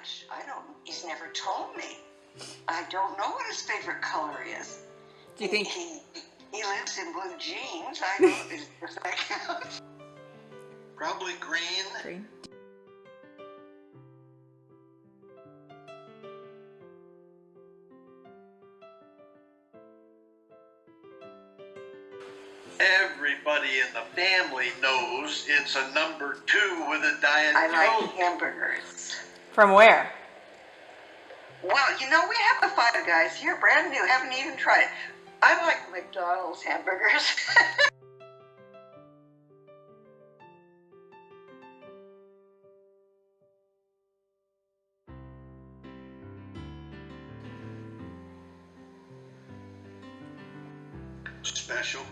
gosh, he's never told me. I don't know what his favorite color is. Do you think he lives in blue jeans? I know does that count? Probably green. green? Everybody in the family knows it's a number 2 with a Diet I like Coke. hamburgers. From where? Well, you know, we have the Five Guys here, brand new, haven't even tried it. I like McDonald's hamburgers. Special.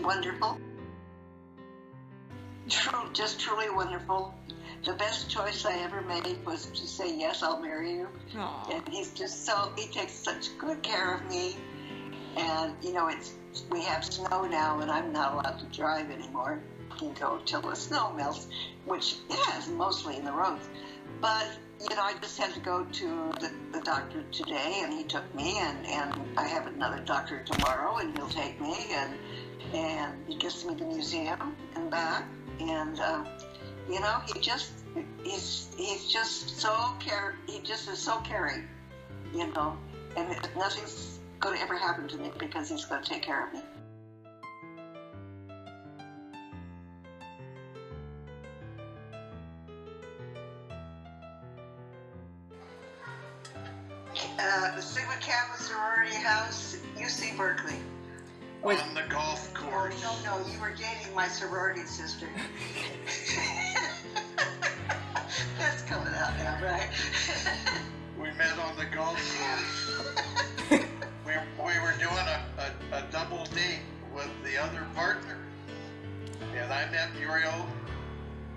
Wonderful. Just truly wonderful. The best choice I ever made was to say, yes, I'll marry you. Aww. And he takes such good care of me. And, you know, we have snow now and I'm not allowed to drive anymore. I can go till the snow melts, which it has mostly in the roads. But, you know, I just had to go to the doctor today and he took me and I have another doctor tomorrow and he'll take me and he gets me to the museum and back. And, you know, he's just so he just is so caring, you know, and nothing's going to ever happen to me because he's going to take care of me. The Sigma Kappa sorority house, UC Berkeley. On the golf course. Oh, no, you were dating my sorority sister. That's coming out now, right? We met on the golf course. we were doing a double date with the other partner. And I met Muriel,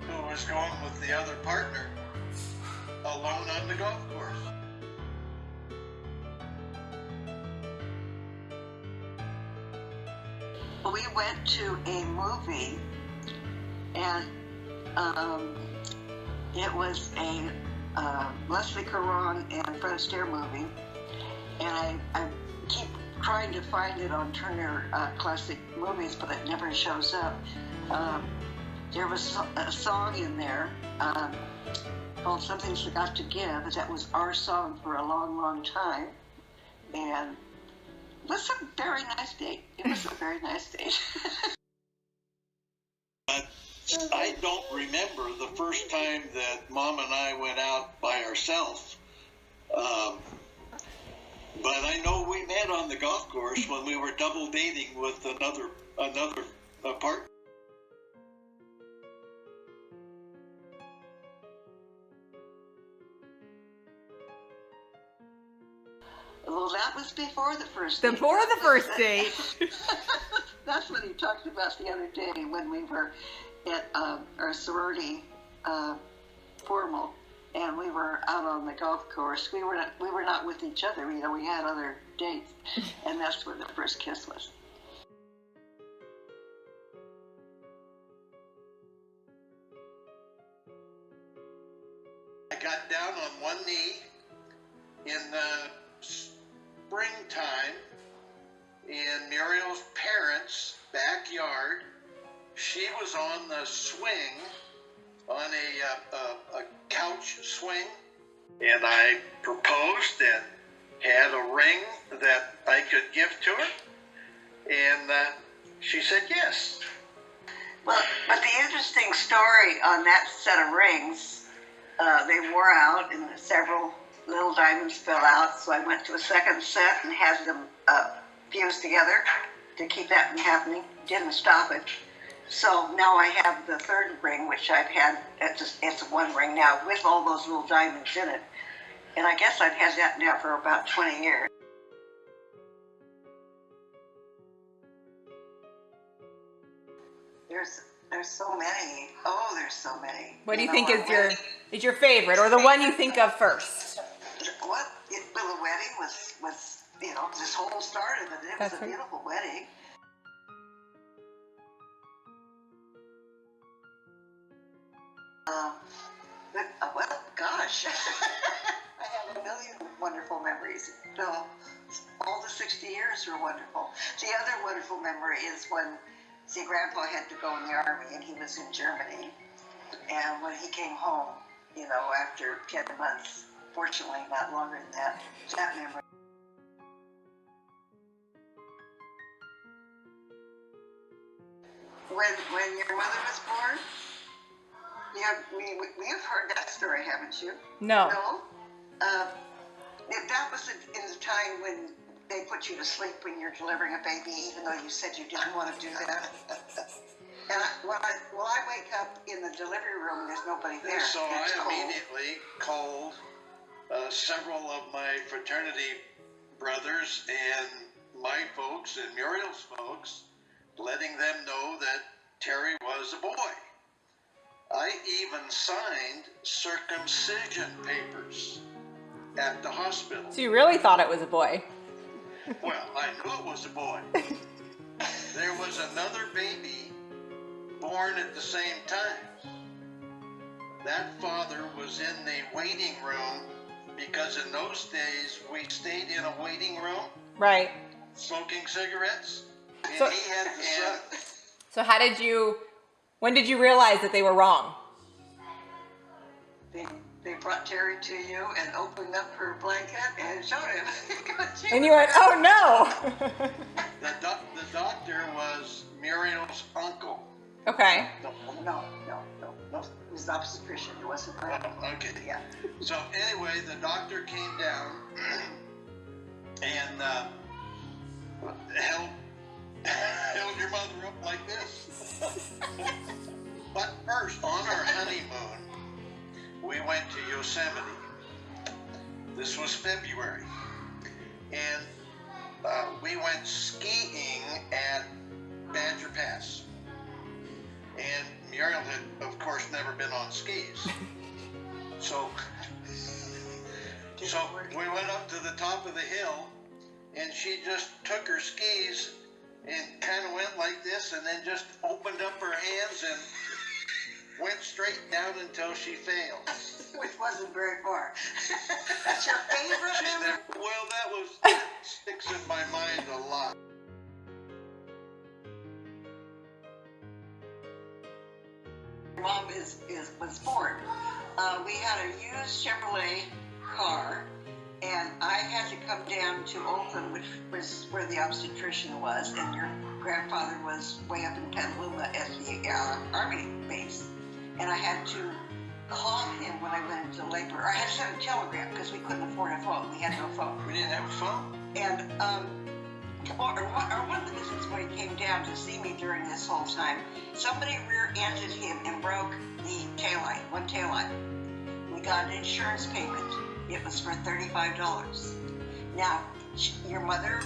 who was going with the other partner, alone on the golf course. We went to a movie, and it was a Leslie Caron and Fred Astaire movie, and I keep trying to find it on Turner Classic Movies, but it never shows up. There was a song in there called Something's Got to Give. That was our song for a long, long time, and it was a very nice date. It was a very nice date. I don't remember the first time that Mom and I went out by ourselves. But I know we met on the golf course when we were double dating with another partner. Well, that was before the first date. Before the first date. That's what he talked about the other day when we were at our sorority formal, and we were out on the golf course. We were not with each other. You know, we had other dates, and that's where the first kiss was. I got down on one knee in the springtime in Muriel's parents' backyard. She was on the swing, on a couch swing, and I proposed and had a ring that I could give to her, and she said yes. Well, but the interesting story on that set of rings, they wore out and several little diamonds fell out, so I went to a second set and had them fused together to keep that from happening. Didn't stop it. So now I have the third ring, which I've had, it's one ring now with all those little diamonds in it. And I guess I've had that now for about 20 years. There's so many. Oh, there's so many. What do you think is your favorite, or the one you think of first? Well, the wedding was you know, this whole started, and it was a beautiful wedding. gosh. I have a million wonderful memories. No, all the 60 years were wonderful. The other wonderful memory is when, see, Grandpa had to go in the Army and he was in Germany. And when he came home, you know, after 10 months, fortunately not longer than that, that memory. When your mother was born, we've heard that story, haven't you? No. No? That was in the time when they put you to sleep when you're delivering a baby, even though you said you didn't want to do that. And I wake up in the delivery room and there's nobody there. So I cold. immediately called several of my fraternity brothers and my folks and Muriel's folks, letting them know that Terry was a boy. I even signed circumcision papers at the hospital. So you really thought it was a boy? Well, I knew it was a boy. There was another baby born at the same time. That father was in the waiting room because in those days we stayed in a waiting room. Right. Smoking cigarettes. And So- he had the son. So when did you realize that they were wrong? They brought Terry to you and opened up her blanket and showed him. And you went, oh no! The doctor was Muriel's uncle. Okay. No. It was obstetrician. It wasn't right. Okay. Yeah. So anyway, the doctor came down and held your mother up like this. But first, on our honeymoon, we went to Yosemite. This was February. And we went skiing at Badger Pass. And Muriel had, of course, never been on skis. So we went up to the top of the hill, and she just took her skis and kind of went like this, and then just opened up her hands and went straight down until she failed. Which wasn't very far. That's your favorite memory? Well, that sticks in my mind a lot. Mom was born. We had a used Chevrolet car, and I had to come down to Oakland, which was where the obstetrician was, and your grandfather was way up in Petaluma at the Army base. And I had to call him when I went into labor. Or I had to send a telegram because we couldn't afford a phone. We had no phone. We didn't have a phone? And one of the visits when he came down to see me during this whole time, somebody rear-ended him and broke the taillight, one taillight. We got an insurance payment. It was for $35. Now, your mother,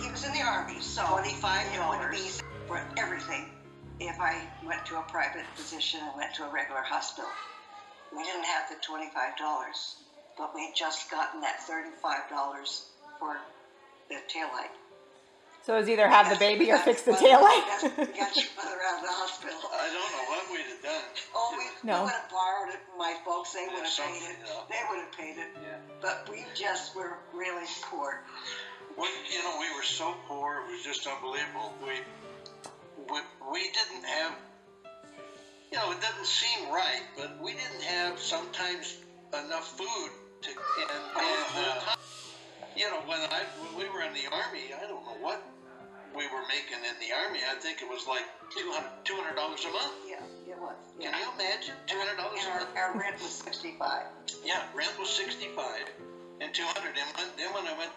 he was in the Army, so $25 would be for everything if I went to a private physician and went to a regular hospital. We didn't have the $25, but we had just gotten that $35 for the taillight. So it was either have the baby or fix the taillight. Got your mother out of the hospital. I don't know what we'd have done. Oh, we would have borrowed it from my folks. They would have paid it. Yeah. They would have paid it. Yeah. But we just were really poor. We were so poor, it was just unbelievable. We didn't have, it doesn't seem right, but we didn't have sometimes enough food to, when we were in the Army, I don't know what we were making in the Army. I think it was like $200 a month. Yeah, it was. Can you imagine? $200 a month? Our rent was $65. Yeah, rent was $65 and $200. And then when I went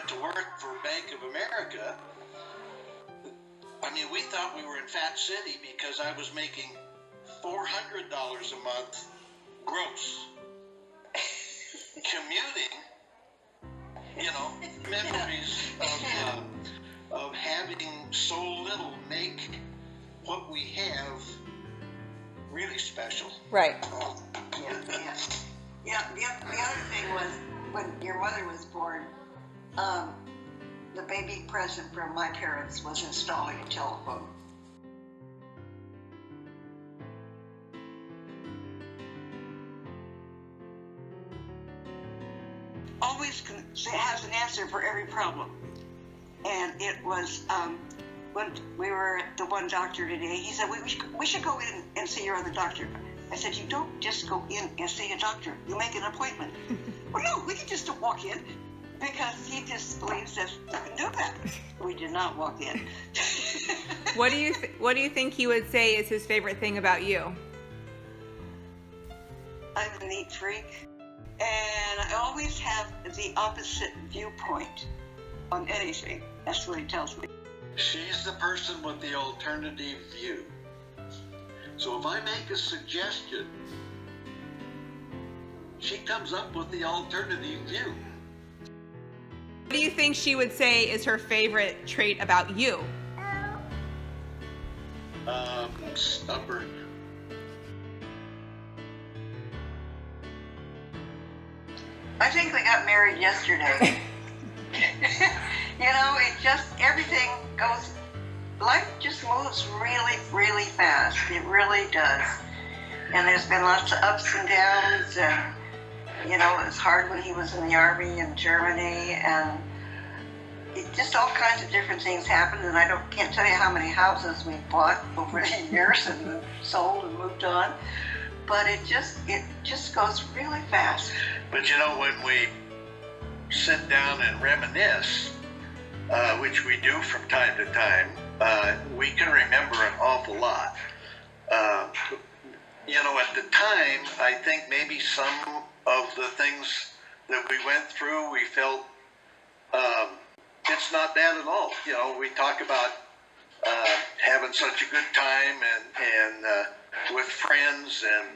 to work for Bank of America, we thought we were in Fat City because I was making $400 a month gross. Commuting, memories of having so little make what we have really special. Right. Yeah. The other thing was when your mother was born, the baby present from my parents was installing a telephone. has an answer for every problem. And it was when we were at the one doctor today, he said, we should go in and see your other doctor. I said, you don't just go in and see a doctor. You make an appointment. Well, no, we can just walk in, because he just believes that you can do that. We did not walk in. What do you think he would say is his favorite thing about you? I'm a neat freak, and I always have the opposite viewpoint on anything. That's what he tells me. She's the person with the alternative view. So if I make a suggestion, she comes up with the alternative view. What do you think she would say is her favorite trait about you? Stubborn. I think we got married yesterday. You know, it just, everything goes, life just moves really, really fast. It really does. And there's been lots of ups and downs, and, you know, it was hard when he was in the Army in Germany, and it just all kinds of different things happened, and can't tell you how many houses we bought over the years and sold and moved on. But it just goes really fast. But you know, when we sit down and reminisce, which we do from time to time, we can remember an awful lot. You know, at the time, I think maybe some of the things that we went through, we felt it's not bad at all. You know, we talk about having such a good time and with friends, and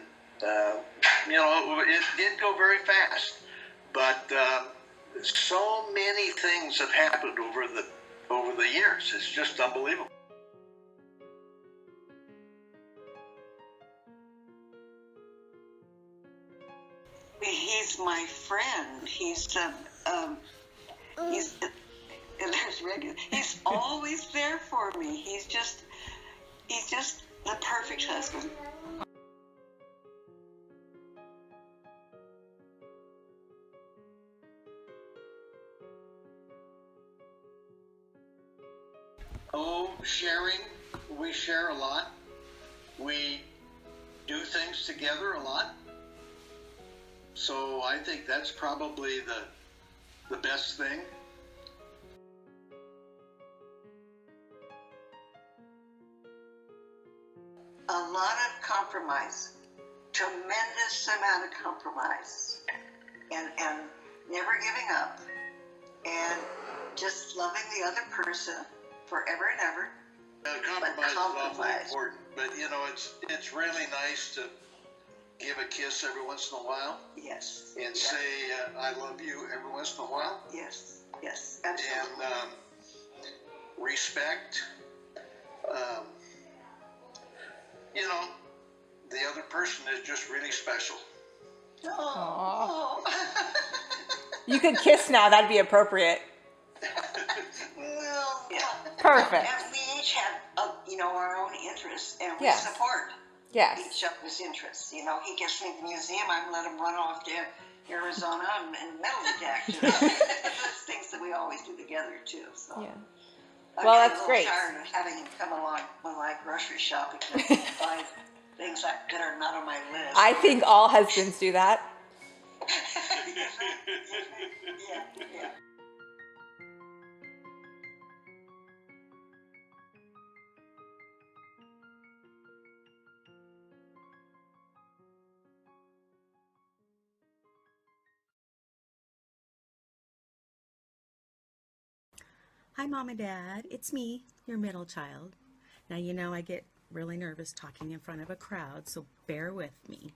you know, it did go very fast. But so many things have happened over the years. It's just unbelievable. He's my friend. He's regular. He's always there for me. He's just the perfect husband. Oh, sharing. We share a lot. We do things together a lot. So I think that's probably the best thing. A lot of compromise, tremendous amount of compromise, and never giving up, and just loving the other person forever and ever. Compromise is awfully important, but you know, it's really nice to give a kiss every once in a while. Yes. And say I love you every once in a while. Yes. Yes. Absolutely. And respect. You know, the other person is just really special. Oh. You could kiss now. That'd be appropriate. Well, yeah. Perfect. And we each have, you know, our own interests, and we Yes. support Yes. each other's interests. You know, he gets me to the museum, I'm let him run off to Arizona and metal detect. You know? Those things that we always do together too. So. Yeah. I'm Well, getting that's a little great. tired of having him come along when I grocery shopping and buy things that are not on my list. I think all husbands do that. Yeah. Hi, Mom and Dad. It's me, your middle child. Now, you know I get really nervous talking in front of a crowd, so bear with me.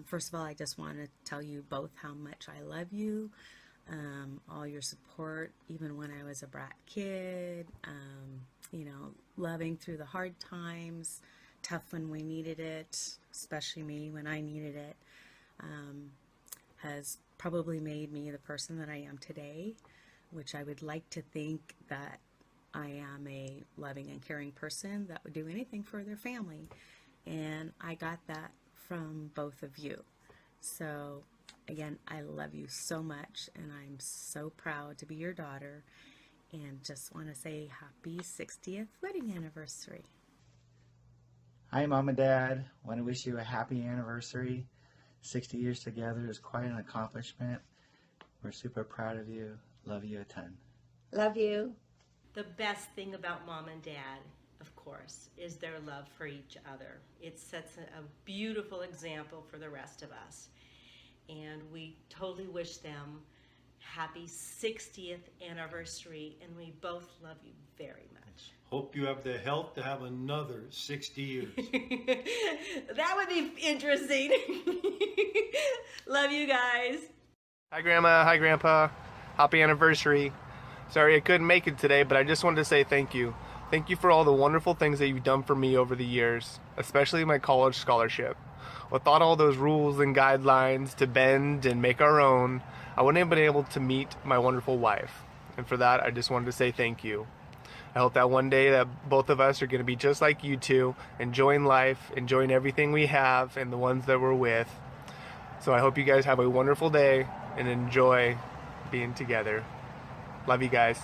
First of all, I just want to tell you both how much I love you, all your support, even when I was a brat kid, you know, loving through the hard times, tough when we needed it, especially me when I needed it, has probably made me the person that I am today, which I would like to think that I am a loving and caring person that would do anything for their family. And I got that from both of you. So again, I love you so much, and I'm so proud to be your daughter, and just want to say happy 60th wedding anniversary. Hi, Mom and Dad. Want to wish you a happy anniversary. 60 years together is quite an accomplishment. We're super proud of you. Love you a ton. Love you. The best thing about Mom and Dad, of course, is their love for each other. It sets a beautiful example for the rest of us. And we totally wish them happy 60th anniversary, and we both love you very much. Hope you have the health to have another 60 years. That would be interesting. Love you guys. Hi Grandma, hi Grandpa. Happy anniversary. Sorry I couldn't make it today, but I just wanted to say thank you. Thank you for all the wonderful things that you've done for me over the years, especially my college scholarship. Without all those rules and guidelines to bend and make our own, I wouldn't have been able to meet my wonderful wife. And for that, I just wanted to say thank you. I hope that one day that both of us are going to be just like you two, enjoying life, enjoying everything we have and the ones that we're with. So I hope you guys have a wonderful day and enjoy being together. Love you guys.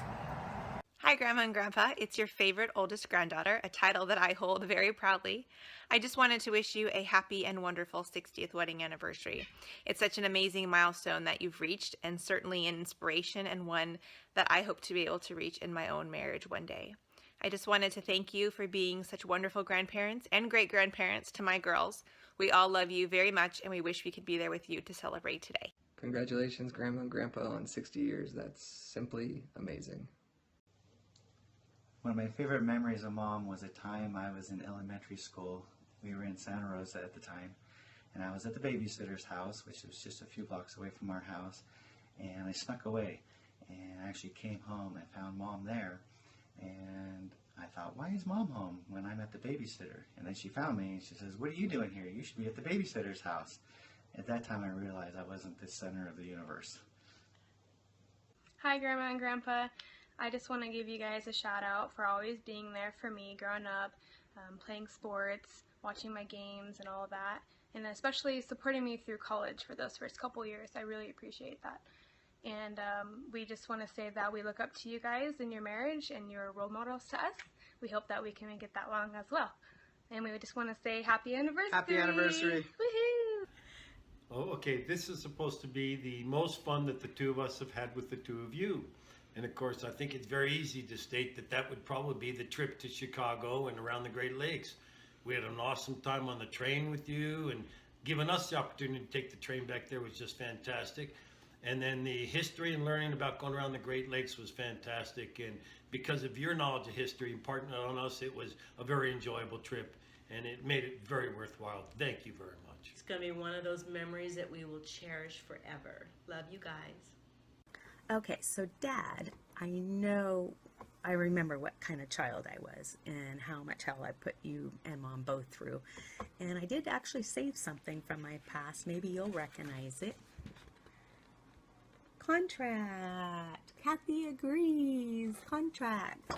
Hi, Grandma and Grandpa. It's your favorite oldest granddaughter, a title that I hold very proudly. I just wanted to wish you a happy and wonderful 60th wedding anniversary. It's such an amazing milestone that you've reached, and certainly an inspiration, and one that I hope to be able to reach in my own marriage one day. I just wanted to thank you for being such wonderful grandparents and great-grandparents to my girls. We all love you very much, and we wish we could be there with you to celebrate today. Congratulations, Grandma and Grandpa, on 60 years. That's simply amazing. One of my favorite memories of Mom was a time I was in elementary school. We were in Santa Rosa at the time, and I was at the babysitter's house, which was just a few blocks away from our house, and I snuck away, and I actually came home and found Mom there, and I thought, why is Mom home when I'm at the babysitter? And then she found me, and she says, what are you doing here? You should be at the babysitter's house. At that time, I realized I wasn't the center of the universe. Hi, Grandma and Grandpa. I just want to give you guys a shout out for always being there for me growing up, playing sports, watching my games and all of that, and especially supporting me through college for those first couple years. I really appreciate that. And we just want to say that we look up to you guys in your marriage, and you're role models to us. We hope that we can make it that long as well. And we just want to say happy anniversary. Happy anniversary. Woohoo! Oh, okay, this is supposed to be the most fun that the two of us have had with the two of you. And of course, I think it's very easy to state that that would probably be the trip to Chicago and around the Great Lakes. We had an awesome time on the train with you, and giving us the opportunity to take the train back there was just fantastic. And then the history and learning about going around the Great Lakes was fantastic. And because of your knowledge of history imparting it on us, it was a very enjoyable trip, and it made it very worthwhile. Thank you very much. It's going to be one of those memories that we will cherish forever. Love you guys. Okay, so Dad, I remember what kind of child I was and how much hell I put you and Mom both through. And I did actually save something from my past. Maybe you'll recognize it. Contract. Kathy agrees. Contract.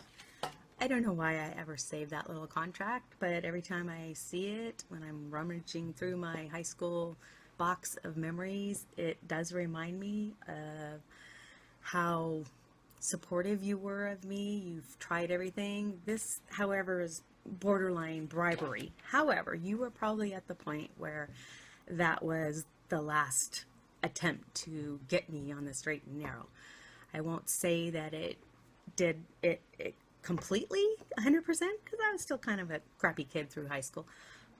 I don't know why I ever saved that little contract, but every time I see it, when I'm rummaging through my high school box of memories, it does remind me of how supportive you were of me. You've tried everything. This, however, is borderline bribery. However, you were probably at the point where that was the last attempt to get me on the straight and narrow. I won't say that it did it completely 100% because I was still kind of a crappy kid through high school,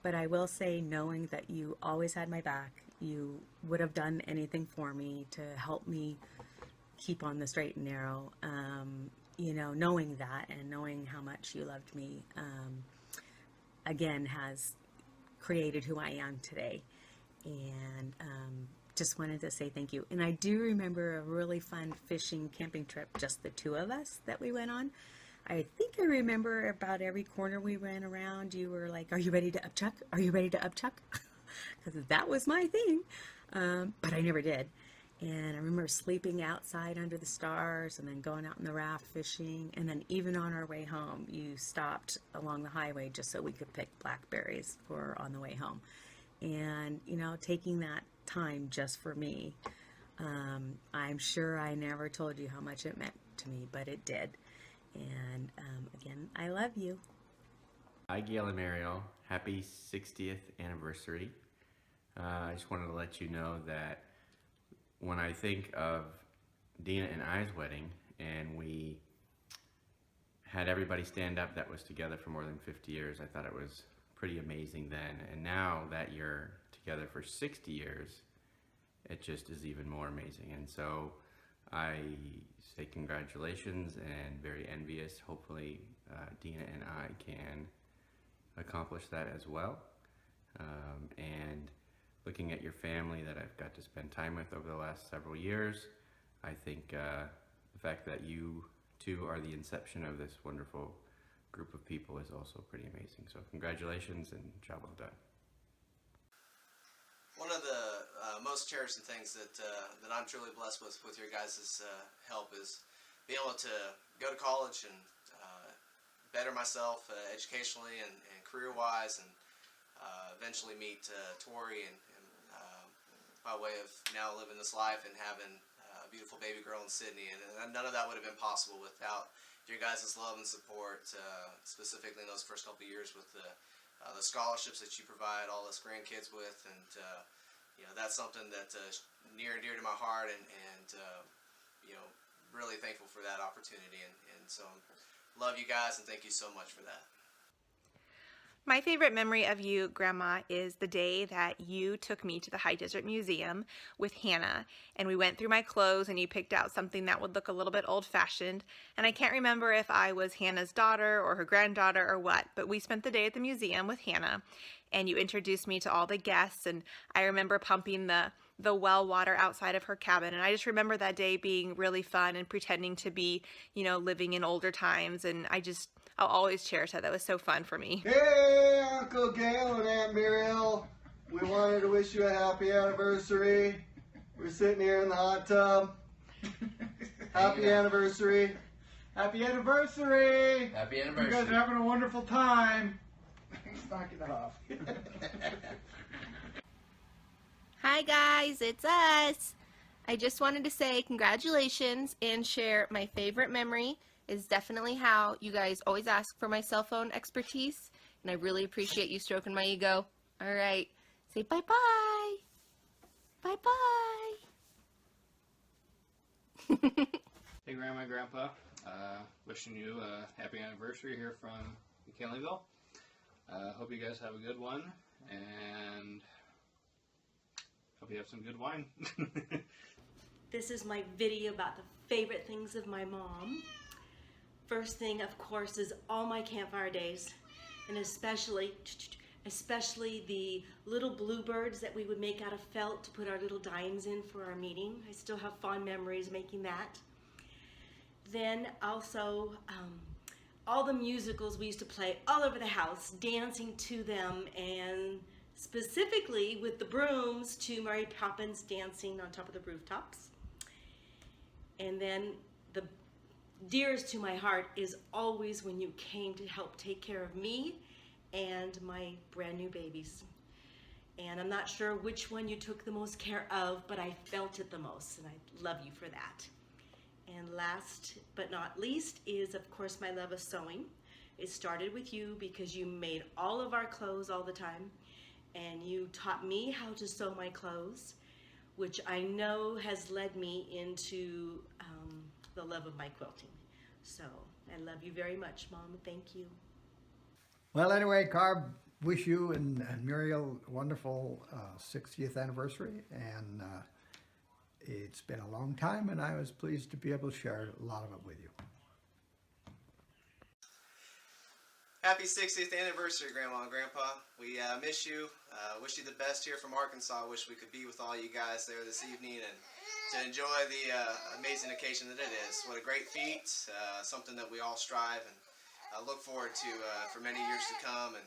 but I will say, knowing that you always had my back, you would have done anything for me to help me keep on the straight and narrow, knowing that and knowing how much you loved me, again, has created who I am today. And just wanted to say thank you. And I do remember a really fun fishing camping trip, just the two of us, that we went on. I think I remember about every corner we ran around, you were like, are you ready to upchuck? Are you ready to upchuck? Because that was my thing, but I never did. And I remember sleeping outside under the stars and then going out in the raft fishing. And then even on our way home, you stopped along the highway just so we could pick blackberries for on the way home. And, taking that time just for me. I'm sure I never told you how much it meant to me, but it did. And again, I love you. Hi, Gail and Muriel. Happy 60th anniversary. I just wanted to let you know that when I think of Dina and I's wedding, and we had everybody stand up that was together for more than 50 years, I thought it was pretty amazing then. And now that you're together for 60 years, it just is even more amazing. And so I say congratulations and very envious. Hopefully Dina and I can accomplish that as well. And looking at your family that I've got to spend time with over the last several years, I think the fact that you two are the inception of this wonderful group of people is also pretty amazing. So congratulations and job well done. One of the most cherishing things that I'm truly blessed with your guys' help is being able to go to college and better myself educationally and career-wise, and eventually meet Tori and by way of now living this life and having a beautiful baby girl in Sydney. And none of that would have been possible without your guys' love and support, specifically in those first couple of years with the scholarships that you provide all us grandkids with. And you know, that's something that near and dear to my heart, and you know, really thankful for that opportunity. And so love you guys, and thank you so much for that. My favorite memory of you, Grandma, is the day that you took me to the High Desert Museum with Hannah, and we went through my clothes and you picked out something that would look a little bit old-fashioned, and I can't remember if I was Hannah's daughter or her granddaughter or what, but we spent the day at the museum with Hannah, and you introduced me to all the guests, and I remember pumping the well water outside of her cabin, and I just remember that day being really fun and pretending to be, you know, living in older times, and I'll always cherish that. That was so fun for me. Hey, Uncle Gail and Aunt Muriel. We wanted to wish you a happy anniversary. We're sitting here in the hot tub. Happy anniversary. Happy anniversary. Happy anniversary. You guys are having a wonderful time. Knock it off. Hi guys, it's us. I just wanted to say congratulations and share my favorite memory is definitely how you guys always ask for my cell phone expertise, and I really appreciate you stroking my ego. All right, say bye-bye. Bye-bye. Hey, Grandma and Grandpa. Wishing you a happy anniversary here from McKinleyville. Hope you guys have a good one, and hope you have some good wine. This is my video about the favorite things of my mom. First thing, of course, is all my campfire days, and especially the little bluebirds that we would make out of felt to put our little dimes in for our meeting. I still have fond memories making that. Then also all the musicals we used to play all over the house, dancing to them, and specifically with the brooms to Mary Poppins dancing on top of the rooftops. And then the dearest to my heart is always when you came to help take care of me and my brand new babies. And I'm not sure which one you took the most care of, but I felt it the most, and I love you for that. And last but not least is, of course, my love of sewing. It started with you because you made all of our clothes all the time, and you taught me how to sew my clothes, which I know has led me into the love of my quilting. So I love you very much, Mom. Thank you. Well, anyway, Carb, wish you and Muriel a wonderful 60th anniversary, and it's been a long time, and I was pleased to be able to share a lot of it with you. Happy 60th anniversary, Grandma and Grandpa. We miss you. Wish you the best here from Arkansas. Wish we could be with all you guys there this evening and to enjoy the amazing occasion that it is. What a great feat, something that we all strive and look forward to for many years to come, and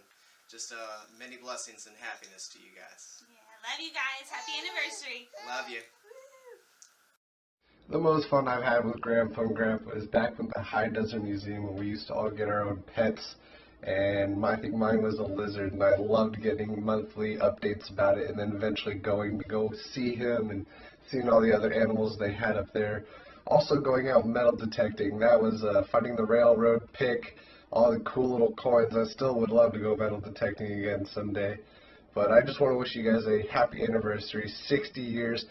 just many blessings and happiness to you guys. Yeah, love you guys. Happy anniversary. Love you. The most fun I've had with Grandpa and Grandpa is back at the High Desert Museum when we used to all get our own pets and I think mine was a lizard, and I loved getting monthly updates about it, and then eventually going to go see him and seeing all the other animals they had up there. Also going out metal detecting. That was finding the railroad pick, all the cool little coins. I still would love to go metal detecting again someday. But I just want to wish you guys a happy anniversary, 60 years.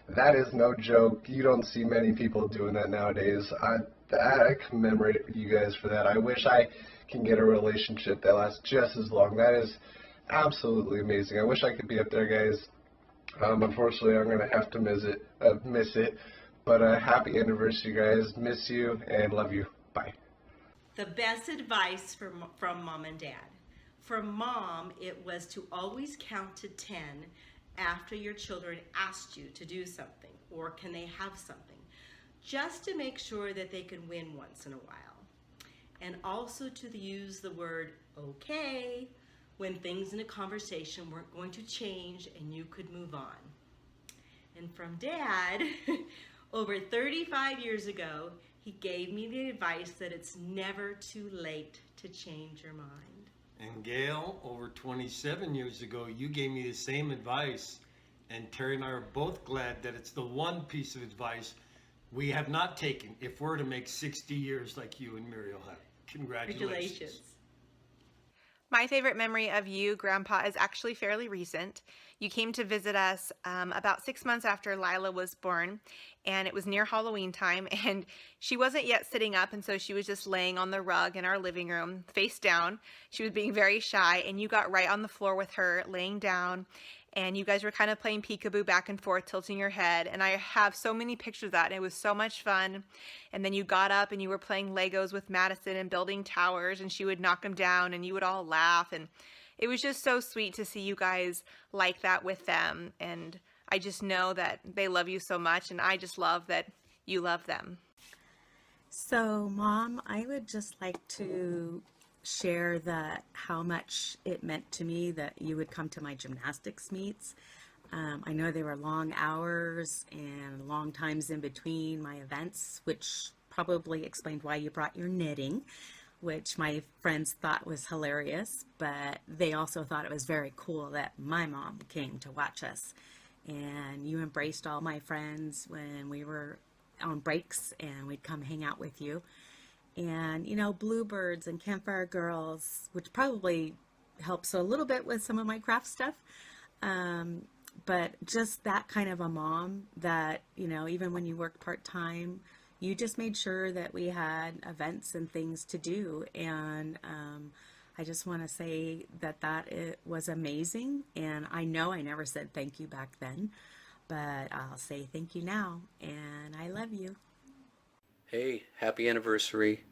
That is no joke. You don't see many people doing that nowadays. I commemorate you guys for that. I wish I can get a relationship that lasts just as long. That is absolutely amazing. I wish I could be up there, guys. Unfortunately, I'm going to have to miss it. But happy anniversary, guys. Miss you and love you. Bye. The best advice from Mom and Dad. For Mom, it was to always count to 10 after your children asked you to do something, or can they have something, just to make sure that they can win once in a while. And also to use the word okay when things in a conversation weren't going to change and you could move on. And from Dad, over 35 years ago, he gave me the advice that it's never too late to change your mind. And Gail, over 27 years ago, you gave me the same advice. And Terry and I are both glad that it's the one piece of advice we have not taken if we're to make 60 years like you and Muriel have. Congratulations. My favorite memory of you, Grandpa, is actually fairly recent. You came to visit us about 6 months after Lila was born, and it was near Halloween time, and she wasn't yet sitting up, and so she was just laying on the rug in our living room, face down. She was being very shy, and you got right on the floor with her, laying down, and you guys were kind of playing peekaboo back and forth, tilting your head, and I have so many pictures of that, and it was so much fun. And then you got up and you were playing Legos with Madison and building towers, and she would knock them down and you would all laugh, and it was just so sweet to see you guys like that with them. And I just know that they love you so much, and I just love that you love them. So, Mom, I would just like to share how much it meant to me that you would come to my gymnastics meets. I know there were long hours and long times in between my events, which probably explained why you brought your knitting, which my friends thought was hilarious, but they also thought it was very cool that my mom came to watch us. And you embraced all my friends when we were on breaks, and we'd come hang out with you. And, you know, Bluebirds and Campfire Girls, which probably helps a little bit with some of my craft stuff. But just that kind of a mom that, you know, even when you work part-time, you just made sure that we had events and things to do. And I just want to say that it was amazing. And I know I never said thank you back then, but I'll say thank you now. And I love you. Hey, happy anniversary.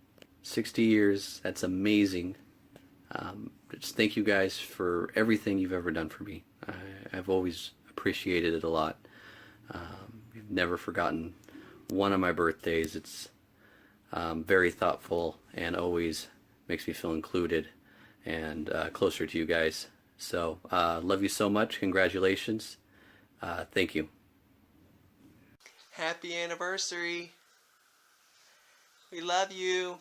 60 years. That's amazing. Just thank you guys for everything you've ever done for me. I've always appreciated it a lot. You've never forgotten one of my birthdays. It's very thoughtful and always makes me feel included and closer to you guys. So, love you so much. Congratulations. Thank you. Happy anniversary. We love you.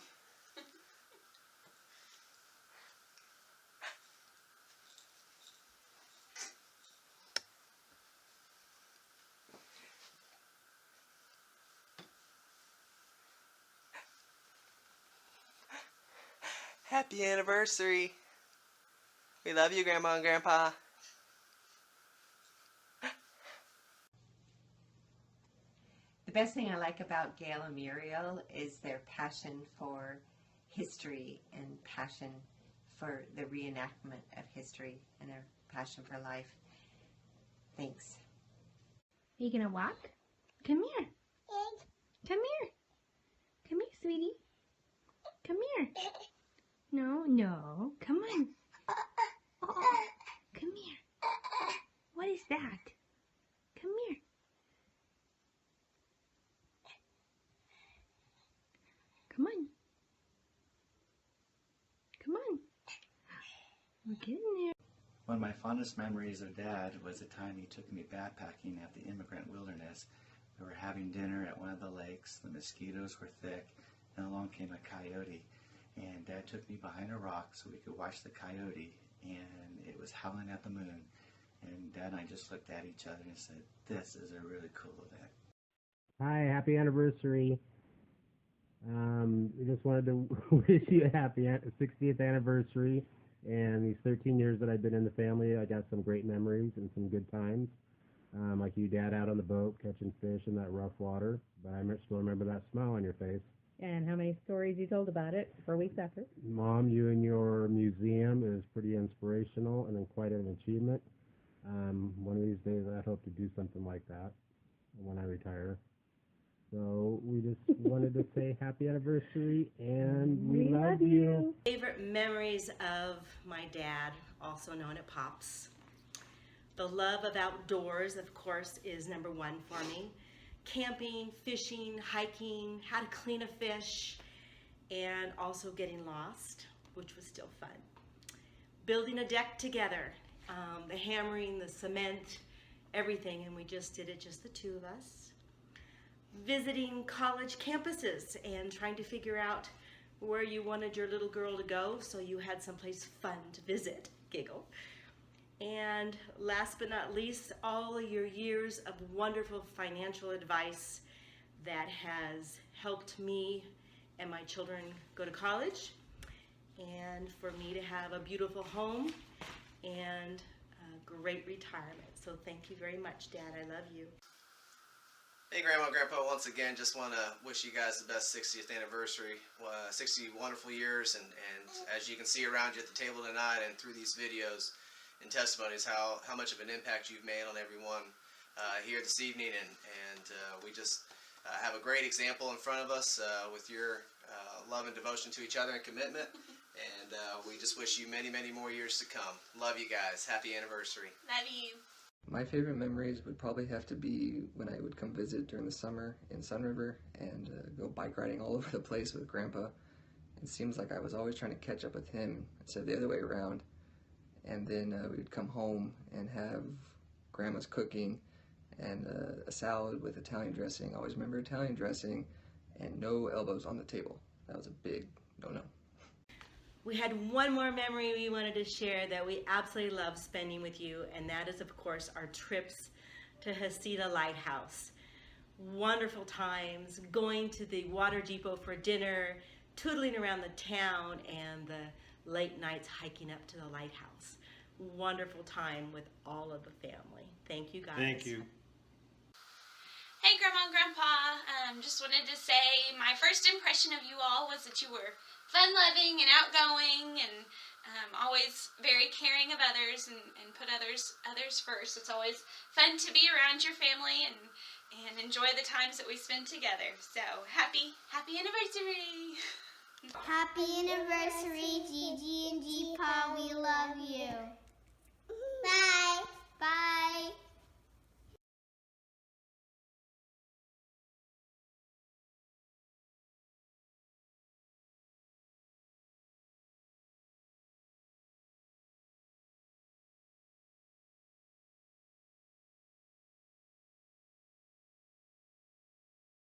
Happy anniversary. We love you, Grandma and Grandpa. The best thing I like about Gail and Muriel is their passion for history and passion for the reenactment of history and their passion for life. Thanks. Are you gonna walk? Come here. Come here. Come here, sweetie. Come here. No. Come on. Oh, come here. What is that? Come here. Come on. Come on. We're getting there. One of my fondest memories of Dad was the time he took me backpacking at the immigrant wilderness. We were having dinner at one of the lakes, the mosquitoes were thick, and along came a coyote. and Dad took me behind a rock so we could watch the coyote, and it was howling at the moon. And Dad and I just looked at each other and said, this is a really cool event. Hi, happy anniversary. We just wanted to wish you a happy 60th anniversary. And these 13 years that I've been in the family, I got some great memories and some good times. Like you, Dad, out on the boat catching fish in that rough water. But I still remember that smile on your face. And how many stories you told about it for weeks after. Mom, you and your museum is pretty inspirational and quite an achievement. One of these days I hope to do something like that when I retire. So we just wanted to say happy anniversary, and we love you. Favorite memories of my dad, also known as Pops. The love of outdoors, of course, is number one for me. Camping, fishing, hiking, how to clean a fish, and also getting lost, which was still fun. Building a deck together, the hammering, the cement, everything, and we just did it, just the two of us. Visiting college campuses and trying to figure out where you wanted your little girl to go so you had someplace fun to visit, giggle. And last but not least, all of your years of wonderful financial advice that has helped me and my children go to college, and for me to have a beautiful home and a great retirement. So thank you very much, Dad. I love you. Hey Grandma and Grandpa, once again just want to wish you guys the best 60th anniversary, 60 wonderful years, and as you can see around you at the table tonight and through these videos and testimonies, how much of an impact you've made on everyone here this evening, and we just have a great example in front of us with your love and devotion to each other and commitment, and we just wish you many, many more years to come. Love you guys. Happy anniversary. Love you. My favorite memories would probably have to be when I would come visit during the summer in Sun River and go bike riding all over the place with Grandpa. It seems like I was always trying to catch up with him instead of the other way around. And then we'd come home and have Grandma's cooking and a salad with Italian dressing. I always remember Italian dressing and no elbows on the table. That was a big no-no. We had one more memory we wanted to share that we absolutely love spending with you, and that is, of course, our trips to Hasita Lighthouse. Wonderful times, going to the water depot for dinner, tootling around the town, and the late nights hiking up to the lighthouse. Wonderful time with all of the family. Thank you, guys. Thank you. Hey Grandma and Grandpa, just wanted to say my first impression of you all was that you were fun-loving and outgoing and always very caring of others and put others first. It's always fun to be around your family and enjoy the times that we spend together. So happy anniversary! Happy anniversary, Gigi and G-Pa. We love you. Bye. Bye.